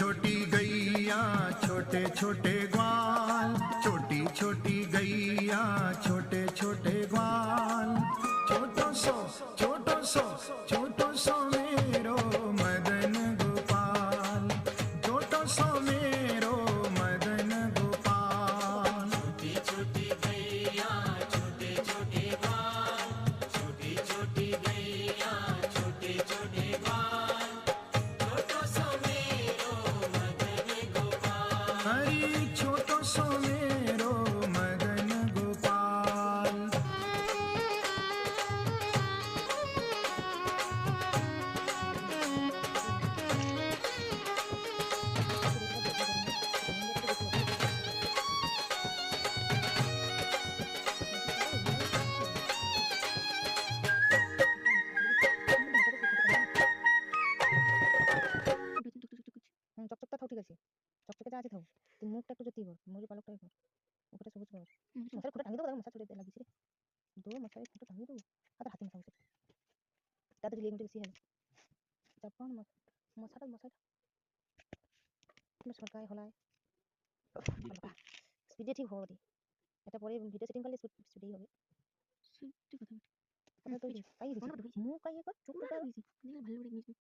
छोटी गैया छोटे छोटे ग्वाल, छोटी छोटी गैया छोटे छोटे ग्वाल। छोटो सो मेरो मदन गोपाल, छोटो सो मेरो मदन गोपाल। छोटी छोटी गैया छोटे छोटे ग्वाल, छोटी छोटी गैया छोटे छोटे ग्वाल। छोटो सो मेरो मदन गोपाल। हरी छोटो सो मेरो मदन गोपाल। চকচকটা থাও, ঠিক আছে, চকচকে যা আছে থাও। তুই মুখটা একটু যেতেই কর, ময়ূরের পালকটা কর, মুখটা সবুজ কর। মশার খুঁটো টাঙিয়ে দেবো, মশা ছড়িয়ে লাগিয়েছি রে। মশার খুঁটো টাঙিয়ে দেবো, হাতের হাতে মশা বসে তাড়াতাড়ি লেগে বেশি হলো চাপান মশাটা সরকায় হলায় স্পিডে ঠিক হবে। এটা পরে ভিডিও সেটিং করলে স্পিডেই হবে। মুখ কাইয়ে কর, চোখ ভালো করে